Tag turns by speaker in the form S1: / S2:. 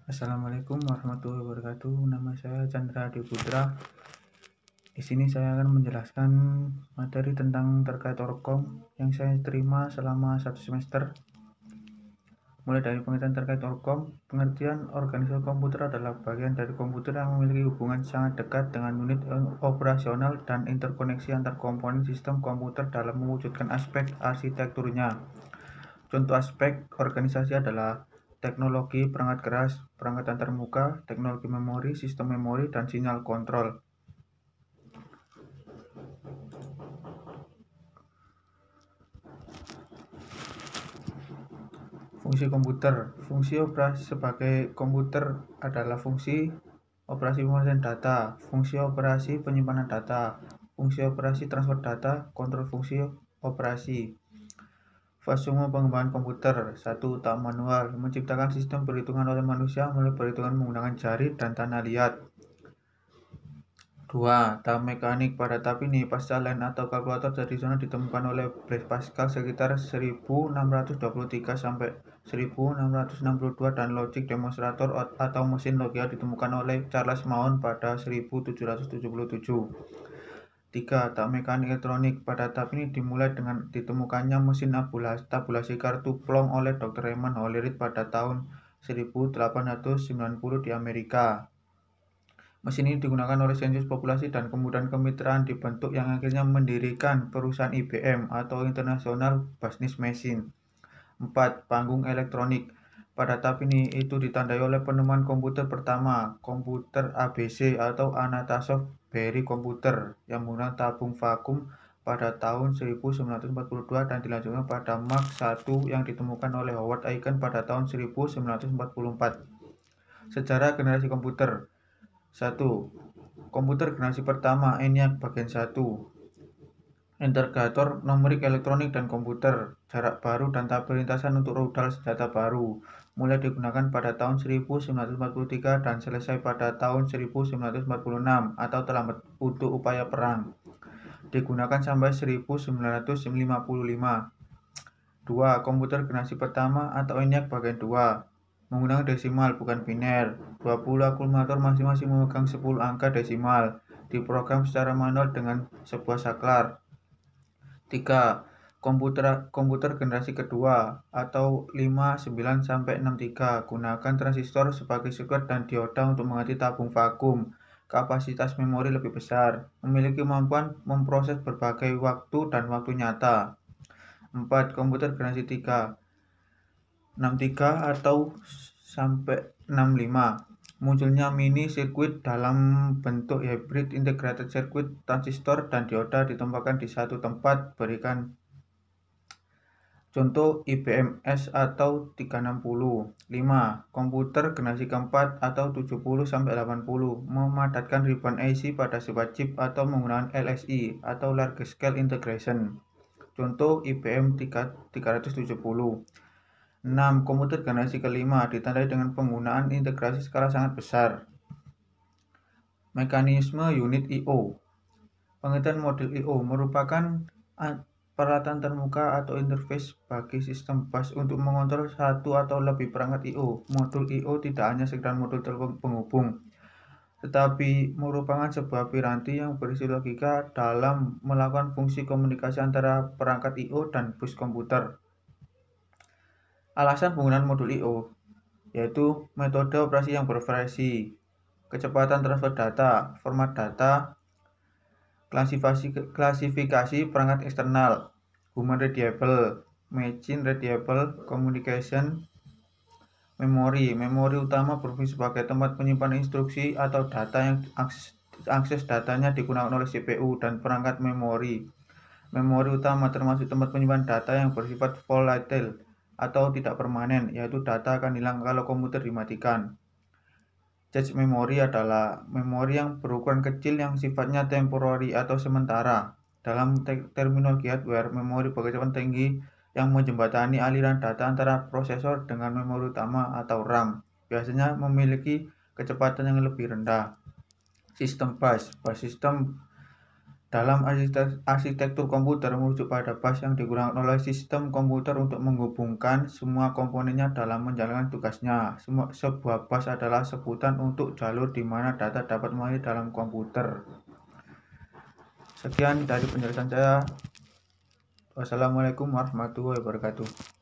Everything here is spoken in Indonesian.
S1: Assalamualaikum warahmatullahi wabarakatuh. Nama saya Chandra Adi Putra. Di sini saya akan menjelaskan materi tentang terkait Orkom yang saya terima selama 1 semester. Mulai dari pengertian terkait Orkom, pengertian organisasi komputer adalah bagian dari komputer yang memiliki hubungan sangat dekat dengan unit operasional dan interkoneksi antar komponen sistem komputer dalam mewujudkan aspek arsitekturnya. Contoh aspek organisasi adalah teknologi perangkat keras, perangkat antarmuka, teknologi memori, sistem memori, dan sinyal kontrol. Fungsi komputer. Fungsi operasi sebagai komputer adalah fungsi operasi pemrosesan data, fungsi operasi penyimpanan data, fungsi operasi transfer data, kontrol fungsi operasi. Fase pengembangan komputer. 1. Tahap manual, menciptakan sistem perhitungan oleh manusia melalui perhitungan menggunakan jari dan tanah liat. 2. Tahap mekanik. Pada tahap ini, pascaline atau kalkulator tradisional ditemukan oleh Blaise Pascal sekitar 1623 sampai 1662 dan logik demonstrator atau mesin logia ditemukan oleh Charles Mason pada 1777. 3. Tahap mekanik elektronik. Pada tahap ini dimulai dengan ditemukannya mesin tabulasi kartu plong oleh Dr. Raymond Hollerith pada tahun 1890 di Amerika. Mesin ini digunakan oleh sensus populasi dan kemudian kemitraan dibentuk yang akhirnya mendirikan perusahaan IBM atau International Business Machine. 4. Panggung elektronik. Pada tahap ini itu ditandai oleh penemuan komputer pertama, komputer ABC atau Anatosov Berry Computer yang menggunakan tabung vakum pada tahun 1942 dan dilanjutkan pada Mark I yang ditemukan oleh Howard Aiken pada tahun 1944. Sejarah generasi komputer. 1. Komputer generasi pertama ENIAC bagian 1. Integrator numerik elektronik dan komputer, jarak baru dan tahap perlintasan untuk rudal senjata baru, mulai digunakan pada tahun 1943 dan selesai pada tahun 1946 atau terlambat untuk upaya perang. Digunakan sampai 1955. 2. Komputer generasi pertama atau ENIAC bagian 2. Menggunakan desimal bukan biner. 20 akumulator masing-masing memegang 10 angka desimal. Diprogram secara manual dengan sebuah saklar. 3. Komputer generasi kedua atau 59 sampai 63. Gunakan transistor sebagai sirkuit dan dioda untuk mengganti tabung vakum. Kapasitas memori lebih besar. Memiliki kemampuan memproses berbagai waktu dan waktu nyata. 4. Komputer generasi 3. 63 atau sampai 65. Munculnya mini sirkuit dalam bentuk hybrid integrated circuit, transistor dan dioda ditempatkan di satu tempat. Berikan contoh IBM S atau 360. 5. Komputer generasi keempat atau 70 sampai 80 memadatkan ribbon IC pada sebuah chip atau menggunakan LSI atau large scale integration. Contoh IBM 370. 6. Komputer generasi kelima ditandai dengan penggunaan integrasi skala sangat besar. Mekanisme unit I/O. Pengertian model I/O merupakan peralatan termuka atau interface bagi sistem bus untuk mengontrol satu atau lebih perangkat I/O. Modul I/O tidak hanya sekedar modul telepon penghubung, tetapi merupakan sebuah piranti yang berisi logika dalam melakukan fungsi komunikasi antara perangkat I/O dan bus komputer. Alasan penggunaan modul I/O yaitu metode operasi yang bervariasi, kecepatan transfer data, format data, klasifikasi perangkat eksternal, human readable, machine readable, communication, memori utama berfungsi sebagai tempat penyimpanan instruksi atau data yang akses datanya digunakan oleh CPU dan perangkat memori. Memori utama termasuk tempat penyimpanan data yang bersifat volatile atau tidak permanen, yaitu data akan hilang kalau komputer dimatikan. Cache memori adalah memori yang berukuran kecil yang sifatnya temporary atau sementara. Dalam terminologi hardware, memori berkecepatan tinggi yang menjembatani aliran data antara prosesor dengan memori utama atau RAM. Biasanya memiliki kecepatan yang lebih rendah. Sistem bus system Dalam arsitektur komputer merujuk pada bus yang digunakan oleh sistem komputer untuk menghubungkan semua komponennya dalam menjalankan tugasnya. Sebuah bus adalah sebutan untuk jalur di mana data dapat mengalir dalam komputer. Sekian dari penjelasan saya. Wassalamualaikum warahmatullahi wabarakatuh.